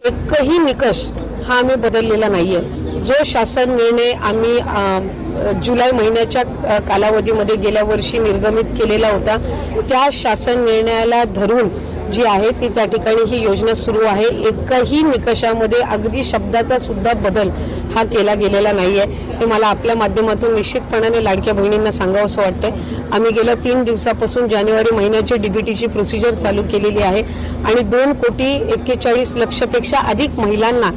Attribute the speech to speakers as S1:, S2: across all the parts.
S1: एकही निकष हा आम्ही बदललेला नाहीये। जो शासन निर्णय आम्ही जुलै महिन्याच्या कालावधीमध्ये गेल्या वर्षी निर्गमित केलेला होता, त्या शासन निर्णयाला धरून जी आहे ती त्या ठिकाणी ही योजना सुरू आहे। एकही निकषामध्ये अगदी शब्दाचा सुद्धा बदल हा केला गेलेला नाहीये। हे मला आपल्या माध्यमातून निश्चितपणाने लाडक्या बहिणींना सांगावंसं वाटतंय। आम्ही गेल्या 3 दिवसापासून जानेवारी महिन्याची डीबीटीची प्रोसिजर चालू केलेली आहे आणि 2,41,00,000पेक्षा अधिक महिलांना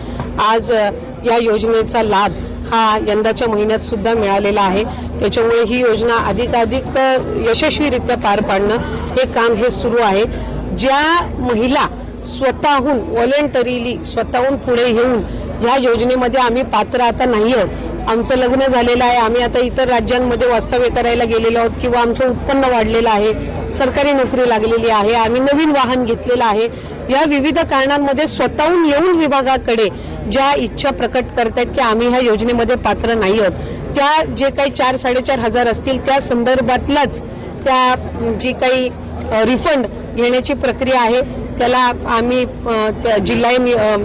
S1: आज या योजनेचा लाभ हा यंदाच्या महिन्यात सुद्धा मिळालेला आहे। त्याच्यामुळे ही योजना अधिकाधिक यशस्वीरित्या पार पाडणं हे काम हे सुरू आहे। ज्या महिला स्वतःहून व्हॉलंटरीली स्वतःहून पुढे येऊन या योजनेमध्ये आम्ही पात्र आता नाही आहोत, आमचं लग्न झालेलं आहे, आम्ही आता इतर राज्यांमध्ये वास्तव्य करायला गेलेलो आहोत किंवा आमचं उत्पन्न वाढलेलं आहे, सरकारी नोकरी लागलेली आहे, आम्ही नवीन वाहन घेतलेलं आहे, या विविध कारणांमध्ये स्वतःहून येऊन विभागाकडे ज्या इच्छा प्रकट करतात की आम्ही ह्या योजनेमध्ये पात्र नाही आहोत, त्या जे काही 4-4.5 हजार असतील त्या संदर्भातलाच त्या जी काही रिफंड घेण्याची प्रक्रिया आहे त्याला आम्ही जिल्हा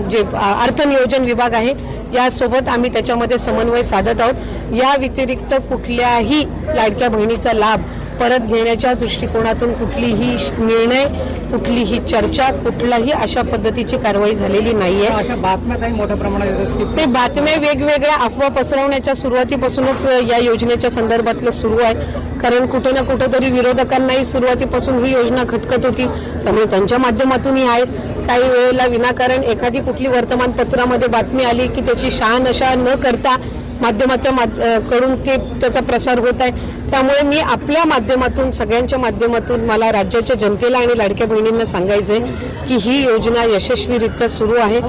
S1: जे अर्थ नियोजन विभाग आहे यासोबत आम्ही त्याच्यामध्ये समन्वय साधत आहोत। या व्यतिरिक्त कुठल्याही लाडक्या बहिणीचा लाभ परत घेण्याच्या दृष्टिकोनातून कुठलीही निर्णय, कुठलीही चर्चा, कुठलाही अशा पद्धतीची कारवाई झालेली नाहीये।
S2: अशा बातम्या काही मोठ्या प्रमाणात येतात,
S1: ते बातम्या वेगवेगळ्या अफवा पसरवण्याच्या सुरुवातीपासूनच या योजनेच्या संदर्भातलं सुरू आहे। कारण कुठे ना कुठेतरी विरोधकांनाही सुरुवातीपासून ही योजना खटकत होती, त्यामुळे त्यांच्या माध्यमातूनही आहेत। काही वेळेला विनाकारण एखादी कुठली वर्तमानपत्रामध्ये बातमी आली की त्याची शहानिशा न करता कडून त्याचा प्रसार होत आहे। त्यामुळे मी आपल्या माध्यमातून सगळ्यांच्या माध्यमातून मला राज्याच्या जनतेला आणि लाडक्या बहिणींना सांगायचंय की ही योजना यशस्वीरित्या सुरू आहे।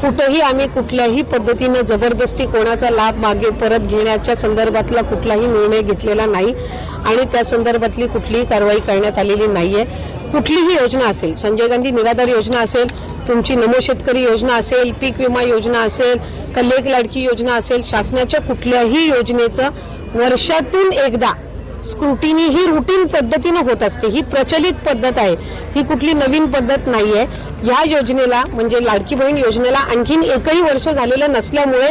S1: कुठेही आम्ही कुठल्याही पद्धतीने जबरदस्ती कोणाचा लाभ मागे परत घेण्याच्या संदर्भातला कुठलाही निर्णय घेतलेला नाही आणि त्या संदर्भातली कुठलीही कारवाई करण्यात आलेली नाहीये। कुठलीही योजना असेल, संजय गांधी निराधार योजना असेल, तुमची नमो शेतकरी योजना असेल, पीक विमा योजना असेल, कल्लेक लाडकी योजना असेल, शासनाच्या कुठल्याही योजनेचं वर्षातून एकदा स्क्रुटिनी ही रुटीन पद्धतीने होत असते। ही प्रचलित पद्धत आहे, ही कुठली नवीन पद्धत नाहीये। या योजनेला म्हणजे लाडकी बहीण योजनेला आणखीन एकही वर्ष झालेलं नसल्यामुळे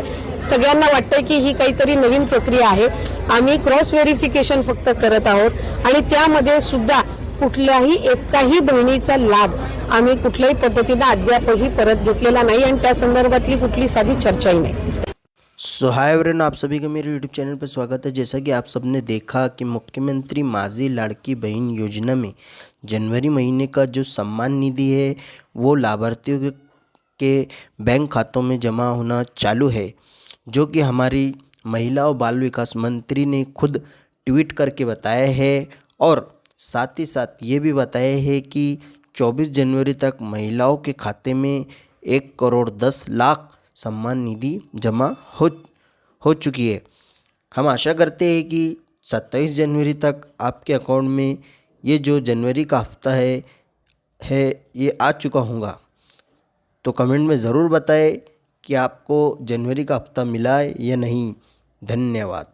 S1: सगळ्यांना वाटतंय की ही काहीतरी नवीन प्रक्रिया आहे। आम्ही क्रॉस व्हेरिफिकेशन फक्त करत आहोत आणि त्यामध्ये सुद्धा कुठल्याही एकाही बहिणीचा लाभ आम्ही कुठल्याही पद्धतीने अद्यापही परत घेतलेला नाही आणि त्या संदर्भातली कुठली साधी चर्चाही नाही।
S3: सो हाय एवरीवन, आप सभी का मेरे यूट्यूब चैनल पर स्वागत है। जैसा कि आप सबने देखा कि मुख्यमंत्री माझी लाड़की बहन योजना में जनवरी महीने का जो सम्मान निधि है वो लाभार्थियों के बैंक खातों में जमा होना चालू है, जो कि हमारी महिला और बाल विकास मंत्री ने खुद ट्वीट करके बताया है और साथ ही साथ ये भी बताया है कि 24 जनवरी तक महिलाओं के खाते में 1,10,00,000 सम्मान निधि जमा हो चुकी है। हम आशा करते हैं कि 27 जनवरी तक आपके अकाउंट में ये जो जनवरी का हफ्ता है ये आ चुका होगा। तो कमेंट में ज़रूर बताएं कि आपको जनवरी का हफ्ता मिला है या नहीं। धन्यवाद।